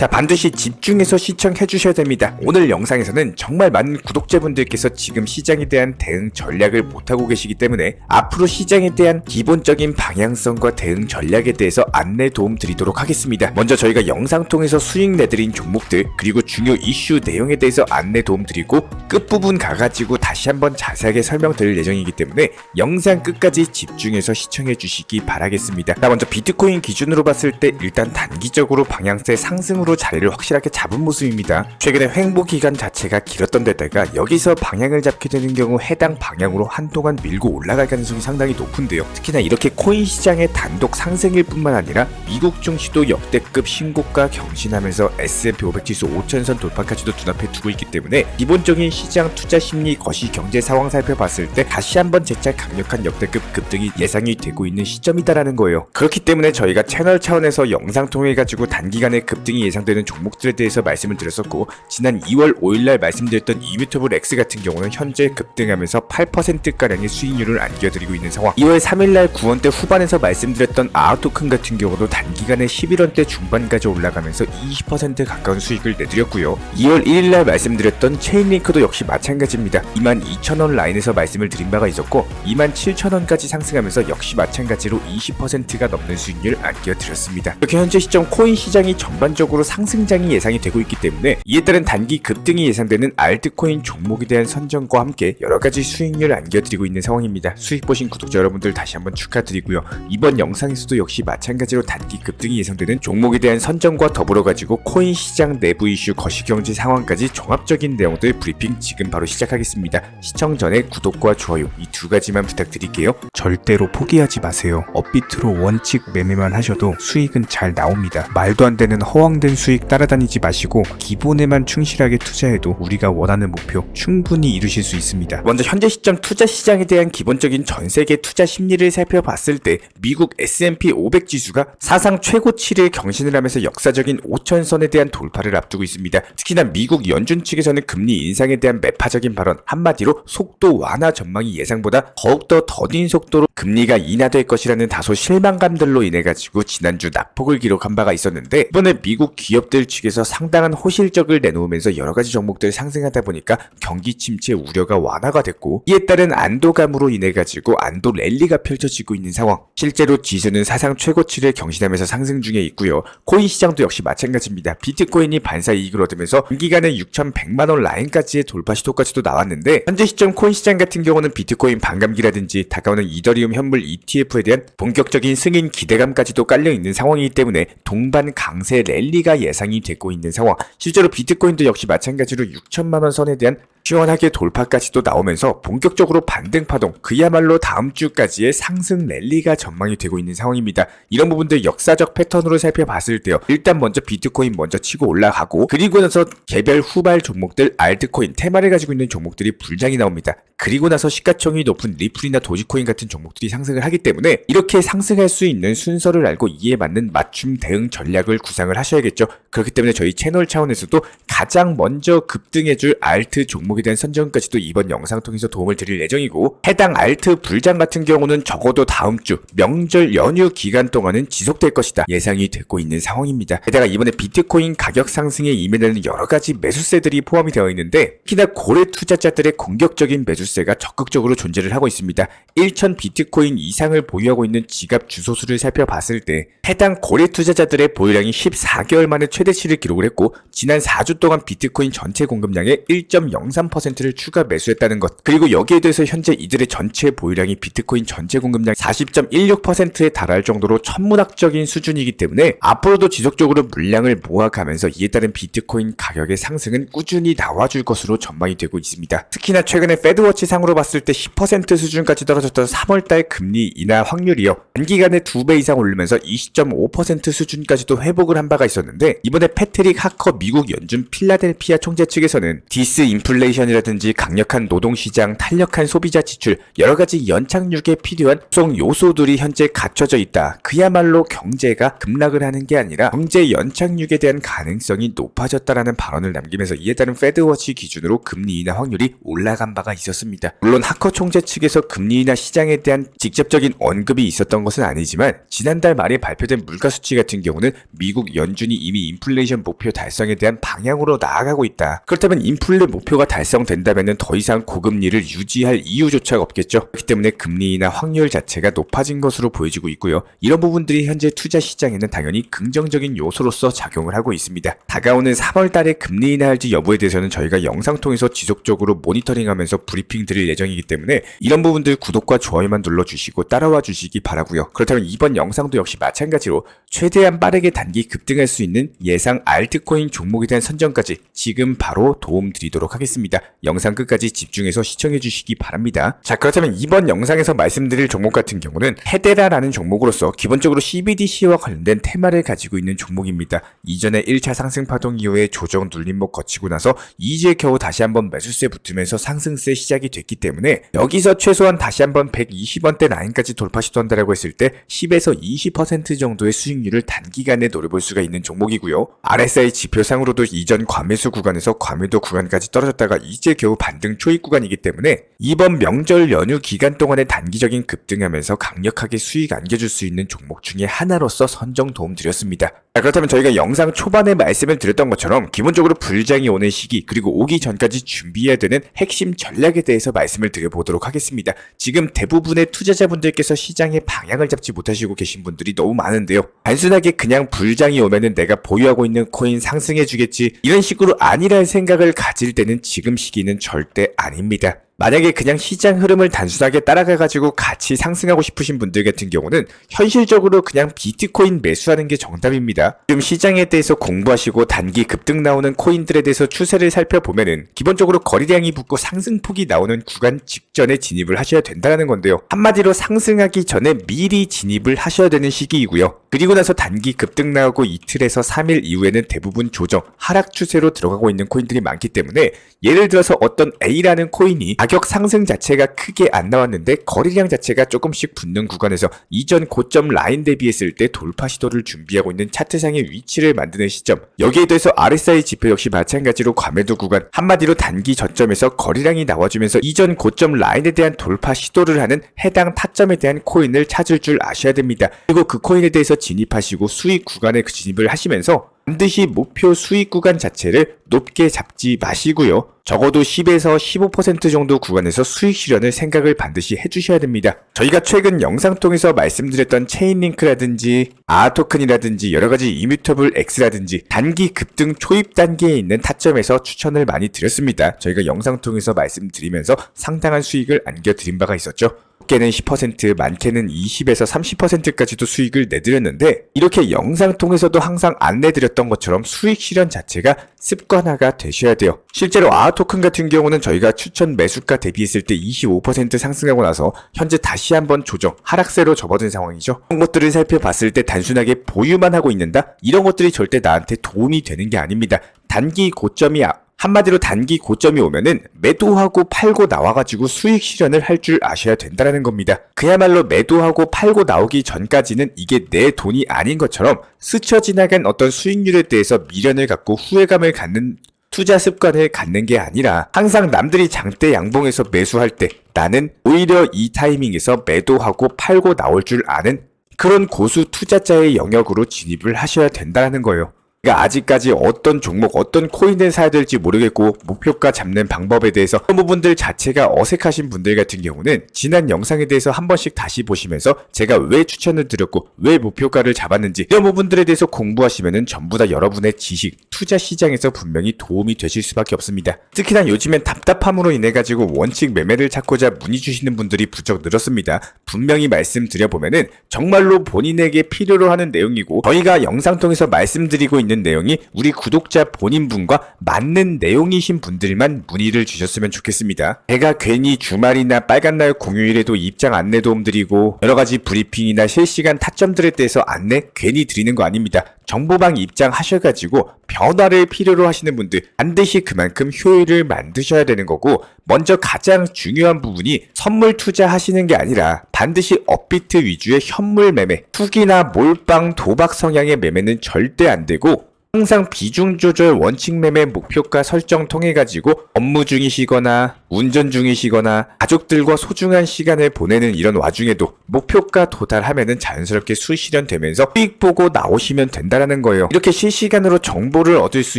자, 반드시 집중해서 시청해 주셔야 됩니다. 오늘 영상에서는 정말 많은 구독자분들께서 지금 시장에 대한 대응 전략을 못하고 계시기 때문에 앞으로 시장에 대한 기본적인 방향성과 대응 전략에 대해서 안내 도움 드리도록 하겠습니다. 먼저 저희가 영상 통해서 수익 내드린 종목들 그리고 중요 이슈 내용에 대해서 안내 도움 드리고 끝부분 가가지고 다시 한번 자세하게 설명드릴 예정이기 때문에 영상 끝까지 집중해서 시청해 주시기 바라겠습니다. 자, 먼저 비트코인 기준으로 봤을 때 일단 단기적으로 방향세 상승으로 자리를 확실하게 잡은 모습입니다. 최근에 횡보 기간 자체가 길었던 데다가 여기서 방향을 잡게 되는 경우 해당 방향으로 한동안 밀고 올라갈 가능성이 상당히 높은데요. 특히나 이렇게 코인 시장의 단독 상승일 뿐만 아니라 미국 증시도 역대급 신고가 경신하면서 S&P 500 지수 5,000선 돌파까지도 눈앞에 두고 있기 때문에 기본적인 시장 투자 심리 거시 경제 상황 살펴봤을 때 다시 한번 재차 강력한 역대급 급등이 예상이 되고 있는 시점이다라는 거예요. 그렇기 때문에 저희가 채널 차원에서 영상 통해 가지고 단기간에 급등이 예상되는 종목들에 대해서 말씀을 드렸었고, 지난 2월 5일날 말씀드렸던 이뮤터블 X 같은 경우는 현재 급등하면서 8%가량의 수익률을 안겨드리고 있는 상황. 2월 3일날 9원대 후반에서 말씀드렸던 아웃토큰 같은 경우도 단기간에 11원대 중반까지 올라가면서 20% 가까운 수익을 내드렸고요. 2월 1일날 말씀드렸던 체인링크도 역시 마찬가지입니다. 22,000원 라인에서 말씀을 드린 바가 있었고 27,000원까지 상승하면서 역시 마찬가지로 20%가 넘는 수익률을 안겨드렸습니다. 이렇게 현재 시점 코인 시장이 전반적으로 상승장이 예상이 되고 있기 때문에 이에 따른 단기 급등이 예상되는 알트코인 종목에 대한 선정과 함께 여러가지 수익률을 안겨드리고 있는 상황입니다. 수익 보신 구독자 여러분들 다시 한번 축하드리고요. 이번 영상에서도 역시 마찬가지로 단기 급등이 예상되는 종목에 대한 선정과 더불어 가지고 코인 시장 내부 이슈 거시경제 상황까지 종합적인 내용들 브리핑 지금 바로 시작하겠습니다. 시청 전에 구독과 좋아요 이 두 가지만 부탁드릴게요. 절대로 포기하지 마세요. 업비트로 원칙 매매만 하셔도 수익은 잘 나옵니다. 말도 안 되는 허황된 수익 따라다니지 마시고 기본에만 충실하게 투자해도 우리가 원하는 목표 충분히 이루실 수 있습니다. 먼저 현재 시점 투자 시장에 대한 기본적인 전세계 투자 심리를 살펴봤을 때 미국 S&P 500 지수가 사상 최고치를 경신을 하면서 역사적인 5,000선에 대한 돌파를 앞두고 있습니다. 특히나 미국 연준 측에서는 금리 인상에 대한 매파적인 발언, 한마디로 속도 완화 전망이 예상보다 더욱더 더딘 속도로 금리가 인하될 것이라는 다소 실망감들로 인해 가지고 지난주 낙폭을 기록한 바가 있었는데, 이번에 미국 기업들 측에서 상당한 호실적을 내놓으면서 여러가지 종목들 상승하다 보니까 경기 침체 우려가 완화가 됐고, 이에 따른 안도감으로 인해 가지고 안도 랠리가 펼쳐지고 있는 상황. 실제로 지수는 사상 최고치를 경신하면서 상승 중에 있고요. 코인 시장도 역시 마찬가지입니다. 비트코인이 반사 이익을 얻으면서 단기간에 6,100만원 라인까지의 돌파 시도까지도 나왔는데, 현재 시점 코인 시장 같은 경우는 비트코인 반감기라든지 다가오는 이더리움 현물 ETF에 대한 본격적인 승인 기대감까지도 깔려있는 상황이기 때문에 동반 강세 랠리가 예상이 되고 있는 상황. 실제로 비트코인도 역시 마찬가지로 6천만원 선에 대한 시원하게 돌파까지도 나오면서 본격적으로 반등 파동, 그야말로 다음 주까지의 상승 랠리가 전망이 되고 있는 상황입니다. 이런 부분들 역사적 패턴으로 살펴봤을 때요, 일단 먼저 비트코인 먼저 치고 올라가고, 그리고 나서 개별 후발 종목들 알트코인 테마를 가지고 있는 종목들이 불장이 나옵니다. 그리고 나서 시가총이 높은 리플이나 도지코인 같은 종목들이 상승을 하기 때문에 이렇게 상승할 수 있는 순서를 알고 이에 맞는 맞춤 대응 전략을 구상을 하셔야겠죠. 그렇기 때문에 저희 채널 차원에서도 가장 먼저 급등해줄 알트 종목에 대한 선정까지도 이번 영상 통해서 도움을 드릴 예정이고, 해당 알트 불장 같은 경우는 적어도 다음 주 명절 연휴 기간 동안은 지속될 것이다 예상이 되고 있는 상황입니다. 게다가 이번에 비트코인 가격 상승에 이면에는 여러가지 매수세들이 포함이 되어 있는데, 특히나 고래 투자자들의 공격적인 매수세가 적극적으로 존재를 하고 있습니다. 1,000 비트코인 이상을 보유하고 있는 지갑 주소수를 살펴봤을 때 해당 고래 투자자들의 보유량이 14개월 만에 최대치를 기록을 했고, 지난 4주 동안 비트코인 전체 공급량의 1.03%를 추가 매수했다는 것, 그리고 여기에 대해서 현재 이들의 전체 보유량이 비트코인 전체 공급량 40.16%에 달할 정도로 천문학적인 수준이기 때문에 앞으로도 지속적으로 물량을 모아가면서 이에 따른 비트코인 가격의 상승은 꾸준히 나와줄 것으로 전망이 되고 있습니다. 특히나 최근에 패드워치 상으로 봤을 때 10% 수준까지 떨어졌던 3월달 금리 인하 확률이요, 단기간에 2배 이상 오르면서 20.5% 수준까지도 회복을 한 바가 있었는데, 이번에 패트릭 하커 미국 연준 필라델피아 총재 측에서는 디스인플레이션 레귤레이션이라든지 강력한 노동시장, 탄력한 소비자 지출, 여러가지 연착륙에 필요한 구성 요소들이 현재 갖춰져 있다. 그야말로 경제가 급락을 하는 게 아니라 경제 연착륙에 대한 가능성이 높아졌다라는 발언을 남기면서 이에 따른 페드워치 기준으로 금리 인하 확률이 올라간 바가 있었습니다. 물론 하커 총재 측에서 금리 인하 시장에 대한 직접적인 언급이 있었던 것은 아니지만 지난달 말에 발표된 물가 수치 같은 경우는 미국 연준이 이미 인플레이션 목표 달성에 대한 방향으로 나아가고 있다. 그렇다면 인플레 목표가 달성된다면 더 이상 고금리를 유지할 이유조차 없겠죠. 그렇기 때문에 금리 인하 확률 자체가 높아진 것으로 보여지고 있고요. 이런 부분들이 현재 투자 시장에는 당연히 긍정적인 요소로서 작용을 하고 있습니다. 다가오는 3월 달에 금리 인하할지 여부에 대해서는 저희가 영상 통해서 지속적으로 모니터링하면서 브리핑 드릴 예정이기 때문에 이런 부분들 구독과 좋아요만 눌러주시고 따라와 주시기 바라고요. 그렇다면 이번 영상도 역시 마찬가지로 최대한 빠르게 단기 급등할 수 있는 예상 알트코인 종목에 대한 선정까지 지금 바로 도움 드리도록 하겠습니다. 영상 끝까지 집중해서 시청해 주시기 바랍니다. 자, 그렇다면 이번 영상에서 말씀드릴 종목 같은 경우는 헤데라라는 종목으로서 기본적으로 CBDC와 관련된 테마를 가지고 있는 종목입니다. 이전에 1차 상승 파동 이후에 조정 눌림목 거치고 나서 이제 겨우 다시 한번 매수세 붙으면서 상승세 시작이 됐기 때문에 여기서 최소한 다시 한번 120원대 라인까지 돌파 시도한다라고 했을 때 10에서 20% 정도의 수익률을 단기간에 노려볼 수가 있는 종목이고요. RSI 지표상으로도 이전 과매수 구간에서 과매도 구간까지 떨어졌다가 이제 겨우 반등 초입 구간이기 때문에 이번 명절 연휴 기간 동안에 단기적인 급등하면서 강력하게 수익 안겨줄 수 있는 종목 중에 하나로서 선정 도움 드렸습니다. 자, 그렇다면 저희가 영상 초반에 말씀을 드렸던 것처럼 기본적으로 불장이 오는 시기 그리고 오기 전까지 준비해야 되는 핵심 전략에 대해서 말씀을 드려보도록 하겠습니다. 지금 대부분의 투자자분들께서 시장의 방향을 잡지 못하시고 계신 분들이 너무 많은데요. 단순하게 그냥 불장이 오면은 내가 보유하고 있는 코인 상승해주겠지 이런 식으로 아니란 생각을 가질 때는 지금 시기는 절대 아닙니다. 만약에 그냥 시장 흐름을 단순하게 따라가가지고 같이 상승하고 싶으신 분들 같은 경우는 현실적으로 그냥 비트코인 매수하는 게 정답입니다. 지금 시장에 대해서 공부하시고 단기 급등 나오는 코인들에 대해서 추세를 살펴보면은 기본적으로 거래량이 붙고 상승폭이 나오는 구간 직전에 진입을 하셔야 된다는 건데요. 한마디로 상승하기 전에 미리 진입을 하셔야 되는 시기이고요. 그리고 나서 단기 급등 나오고 이틀에서 3일 이후에는 대부분 조정, 하락 추세로 들어가고 있는 코인들이 많기 때문에 예를 들어서 어떤 A라는 코인이 가격 상승 자체가 크게 안 나왔는데 거래량 자체가 조금씩 붙는 구간에서 이전 고점 라인 대비했을 때 돌파 시도를 준비하고 있는 차트상의 위치를 만드는 시점, 여기에 대해서 RSI 지표 역시 마찬가지로 과매도 구간, 한마디로 단기 저점에서 거래량이 나와주면서 이전 고점 라인에 대한 돌파 시도를 하는 해당 타점에 대한 코인을 찾을 줄 아셔야 됩니다. 그리고 그 코인에 대해서 진입하시고 수익 구간에 진입을 하시면서 반드시 목표 수익 구간 자체를 높게 잡지 마시고요. 적어도 10에서 15% 정도 구간에서 수익 실현을 생각을 반드시 해주셔야 됩니다. 저희가 최근 영상 통해서 말씀드렸던 체인링크라든지 아토큰이라든지 여러가지 이뮤터블 X라든지 단기 급등 초입 단계에 있는 타점에서 추천을 많이 드렸습니다. 저희가 영상 통해서 말씀드리면서 상당한 수익을 안겨드린 바가 있었죠. 적게는 10%, 많게는 20에서 30%까지도 수익을 내드렸는데 이렇게 영상 통해서도 항상 안내드렸던 것처럼 수익 실현 자체가 습관화가 되셔야 돼요. 실제로 아토큰 같은 경우는 저희가 추천 매수가 대비했을 때 25% 상승하고 나서 현재 다시 한번 조정, 하락세로 접어든 상황이죠. 이런 것들을 살펴봤을 때 단순하게 보유만 하고 있는다? 이런 것들이 절대 나한테 도움이 되는 게 아닙니다. 단기 고점이 한마디로 단기 고점이 오면은 매도하고 팔고 나와가지고 수익 실현을 할 줄 아셔야 된다는 겁니다. 그야말로 매도하고 팔고 나오기 전까지는 이게 내 돈이 아닌 것처럼 스쳐 지나간 어떤 수익률에 대해서 미련을 갖고 후회감을 갖는 투자 습관을 갖는 게 아니라 항상 남들이 장대 양봉에서 매수할 때 나는 오히려 이 타이밍에서 매도하고 팔고 나올 줄 아는 그런 고수 투자자의 영역으로 진입을 하셔야 된다는 거예요. 그러니까 아직까지 어떤 종목, 어떤 코인을 사야 될지 모르겠고 목표가 잡는 방법에 대해서 그런 부분들 자체가 어색하신 분들 같은 경우는 지난 영상에 대해서 한 번씩 다시 보시면서 제가 왜 추천을 드렸고 왜 목표가를 잡았는지 이런 부분들에 대해서 공부하시면은 전부 다 여러분의 지식, 투자 시장에서 분명히 도움이 되실 수밖에 없습니다. 특히나 요즘엔 답답함으로 인해 가지고 원칙 매매를 찾고자 문의 주시는 분들이 부쩍 늘었습니다. 분명히 말씀드려보면은 정말로 본인에게 필요로 하는 내용이고 저희가 영상 통해서 말씀드리고 있는 내용이 우리 구독자 본인분과 맞는 내용이신 분들만 문의를 주셨으면 좋겠습니다. 제가 괜히 주말이나 빨간날 공휴일에도 입장 안내 도움 드리고 여러가지 브리핑이나 실시간 타점들에 대해서 안내 괜히 드리는 거 아닙니다. 정보방 입장하셔가지고 변화를 필요로 하시는 분들 반드시 그만큼 효율을 만드셔야 되는 거고, 먼저 가장 중요한 부분이 선물 투자하시는 게 아니라 반드시 업비트 위주의 현물 매매, 투기나 몰빵, 도박 성향의 매매는 절대 안 되고, 항상 비중 조절 원칙 매매 목표가 설정 통해 가지고 업무 중이시거나 운전 중이시거나 가족들과 소중한 시간을 보내는 이런 와중에도 목표가 도달하면은 자연스럽게 수실현되면서 수익 보고 나오시면 된다라는 거예요. 이렇게 실시간으로 정보를 얻을 수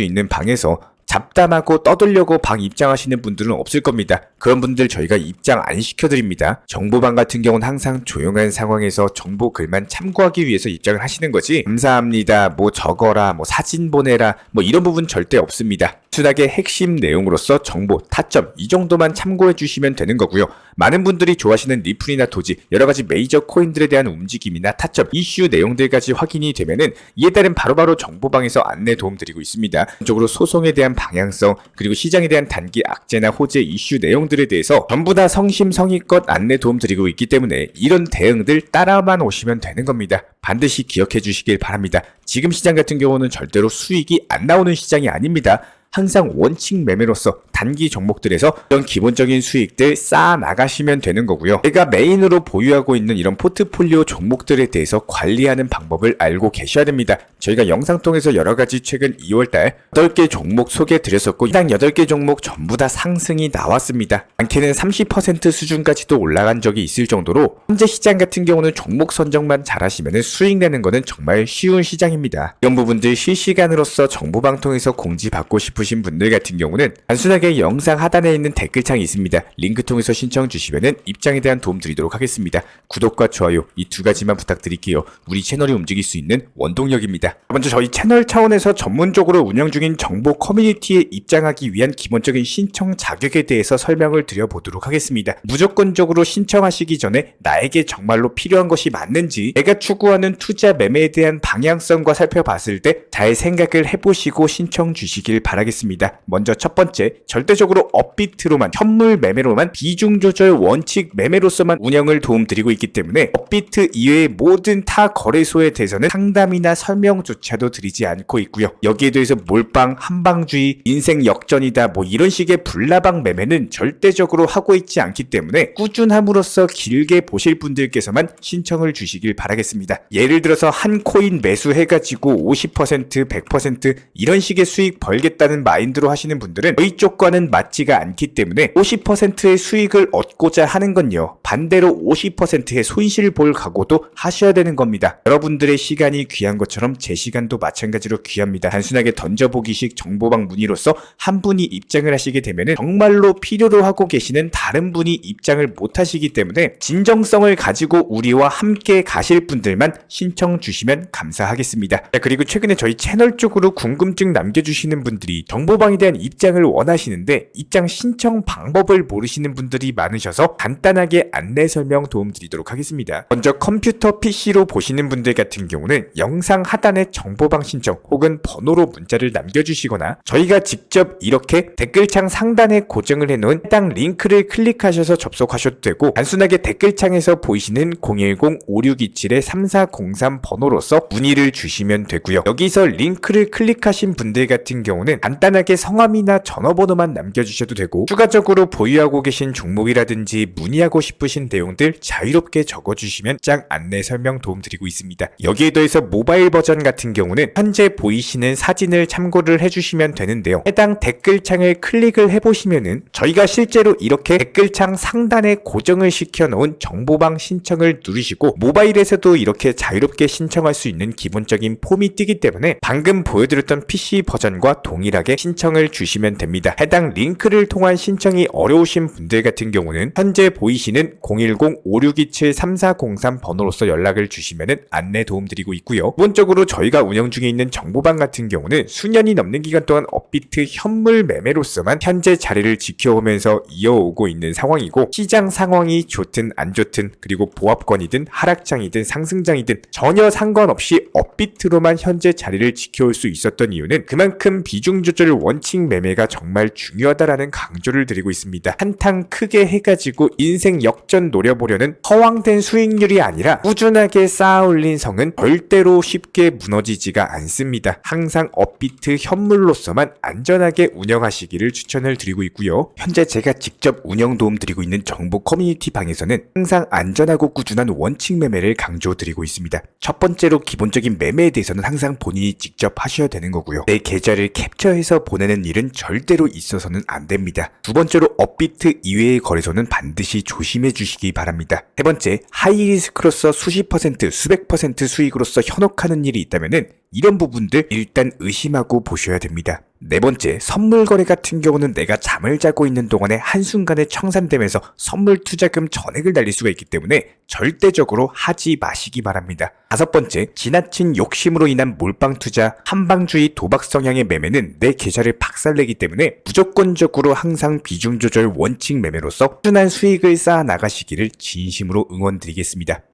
있는 방에서 잡담하고 떠들려고 방 입장하시는 분들은 없을 겁니다. 그런 분들 저희가 입장 안 시켜드립니다. 정보방 같은 경우는 항상 조용한 상황에서 정보 글만 참고하기 위해서 입장을 하시는 거지, 감사합니다, 뭐 적어라, 뭐 사진 보내라, 뭐 이런 부분 절대 없습니다. 순하게 핵심 내용으로서 정보, 타점 이 정도만 참고해 주시면 되는 거고요. 많은 분들이 좋아하시는 리플이나 도지, 여러가지 메이저 코인들에 대한 움직임이나 타점, 이슈 내용들까지 확인이 되면은 이에 따른 바로바로 정보방에서 안내 도움 드리고 있습니다. 전적으로 소송에 대한 방향성, 그리고 시장에 대한 단기 악재나 호재 이슈 내용들에 대해서 전부 다 성심성의껏 안내 도움 드리고 있기 때문에 이런 대응들 따라만 오시면 되는 겁니다. 반드시 기억해 주시길 바랍니다. 지금 시장 같은 경우는 절대로 수익이 안 나오는 시장이 아닙니다. 항상 원칙 매매로서 단기 종목들에서 이런 기본적인 수익들 쌓아 나가시면 되는 거고요. 제가 메인으로 보유하고 있는 이런 포트폴리오 종목들에 대해서 관리하는 방법을 알고 계셔야 됩니다. 저희가 영상 통해서 여러가지 최근 2월달 8개 종목 소개해 드렸었고, 해당 8개 종목 전부 다 상승이 나왔습니다. 많게는 30% 수준까지도 올라간 적이 있을 정도로 현재 시장 같은 경우는 종목 선정만 잘하시면 수익 내는 거는 정말 쉬운 시장입니다. 이런 부분들 실시간으로서 정보방통에서 공지받고 싶으신 분들 같은 경우는 단순하게 영상 하단에 있는 댓글창이 있습니다. 링크 통해서 신청 주시면 입장에 대한 도움 드리도록 하겠습니다. 구독과 좋아요 이 두 가지만 부탁드릴게요. 우리 채널이 움직일 수 있는 원동력입니다. 먼저 저희 채널 차원에서 전문적으로 운영 중인 정보 커뮤니티에 입장하기 위한 기본적인 신청 자격에 대해서 설명을 드려보도록 하겠습니다. 무조건적으로 신청하시기 전에 나에게 정말로 필요한 것이 맞는지, 내가 추구하는 투자 매매에 대한 방향성과 살펴봤을 때 잘 생각을 해보시고 신청 주시길 바라겠습니다. 먼저 첫 번째, 절대적으로 업비트로만, 현물 매매로만, 비중 조절 원칙 매매로서만 운영을 도움드리고 있기 때문에 업비트 이외의 모든 타 거래소에 대해서는 상담이나 설명조차도 드리지 않고 있고요. 여기에 대해서 몰빵, 한방주의, 인생 역전이다 뭐 이런 식의 불나방 매매는 절대적으로 하고 있지 않기 때문에 꾸준함으로써 길게 보실 분들께서만 신청을 주시길 바라겠습니다. 예를 들어서 한 코인 매수해가지고 50%, 100% 이런 식의 수익 벌겠다는 마인드로 하시는 분들은 저희 쪽과는 맞지가 않기 때문에 50%의 수익을 얻고자 하는 건요, 반대로 50%의 손실을 볼 각오도 하셔야 되는 겁니다. 여러분들의 시간이 귀한 것처럼 제 시간도 마찬가지로 귀합니다. 단순하게 던져보기식 정보방 문의로서 한 분이 입장을 하시게 되면 정말로 필요로 하고 계시는 다른 분이 입장을 못 하시기 때문에 진정성을 가지고 우리와 함께 가실 분들만 신청 주시면 감사하겠습니다. 그리고 최근에 저희 채널 쪽으로 궁금증 남겨주시는 분들이 정보방에 대한 입장을 원하시는데 입장 신청 방법을 모르시는 분들이 많으셔서 간단하게 안내 설명 도움 드리도록 하겠습니다. 먼저 컴퓨터 PC로 보시는 분들 같은 경우는 영상 하단에 정보방 신청 혹은 번호로 문자를 남겨주시거나 저희가 직접 이렇게 댓글창 상단에 고정을 해놓은 해당 링크를 클릭하셔서 접속하셔도 되고, 단순하게 댓글창에서 보이시는 010-5627-3403 번호로서 문의를 주시면 되고요. 여기서 링크를 클릭하신 분들 같은 경우는 간단하게 성함이나 전화번호만 남겨주셔도 되고, 추가적으로 보유하고 계신 종목이라든지 문의하고 싶으신 내용들 자유롭게 적어주시면 짱 안내 설명 도움 드리고 있습니다. 여기에 더해서 모바일 버전 같은 경우는 현재 보이시는 사진을 참고를 해주시면 되는데요. 해당 댓글창을 클릭을 해보시면은 저희가 실제로 이렇게 댓글창 상단에 고정을 시켜놓은 정보방 신청을 누르시고 모바일에서도 이렇게 자유롭게 신청할 수 있는 기본적인 폼이 뜨기 때문에 방금 보여드렸던 PC 버전과 동일하게 신청을 주시면 됩니다. 해당 링크를 통한 신청이 어려우신 분들 같은 경우는 현재 보이시는 010-5627-3403 번호로서 연락을 주시면 안내 도움 드리고 있고요. 기본적으로 저희가 운영 중에 있는 정보방 같은 경우는 수년이 넘는 기간 동안 업비트 현물 매매로서만 현재 자리를 지켜오면서 이어오고 있는 상황이고, 시장 상황이 좋든 안 좋든, 그리고 보합권이든 하락장이든 상승장이든 전혀 상관없이 업비트로만 현재 자리를 지켜올 수 있었던 이유는 그만큼 비중 조절 원칙 매매가 정말 중요하다라는 강조를 드리고 있습니다. 한탕 크게 해가지고 인생 역전 노려보려는 허황된 수익률이 아니라 꾸준하게 쌓아 올린 성은 절대로 쉽게 무너지지가 않습니다. 항상 업비트 현물로서만 안전하게 운영하시기를 추천을 드리고 있고요. 현재 제가 직접 운영 도움 드리고 있는 정보 커뮤니티 방에서는 항상 안전하고 꾸준한 원칙 매매를 강조드리고 있습니다. 첫 번째로 기본적인 매매에 대해서는 항상 본인이 직접 하셔야 되는 거고요. 내 계좌를 캡처해서 보내는 일은 절대로 있어서는 안 됩니다. 두 번째로 업비트 이외의 거래소는 반드시 조심해 주시기 바랍니다. 세 번째, 하이리스크로서 수십 퍼센트, 수백 퍼센트 수익으로서 현혹하는 일이 있다면은 이런 부분들 일단 의심하고 보셔야 됩니다. 네 번째, 선물 거래 같은 경우는 내가 잠을 자고 있는 동안에 한순간에 청산되면서 선물 투자금 전액을 날릴 수가 있기 때문에 절대적으로 하지 마시기 바랍니다. 다섯 번째, 지나친 욕심으로 인한 몰빵 투자, 한방주의 도박 성향의 매매는 내 계좌를 박살내기 때문에 무조건적으로 항상 비중 조절 원칙 매매로서 꾸준한 수익을 쌓아 나가시기를 진심으로 응원드리겠습니다.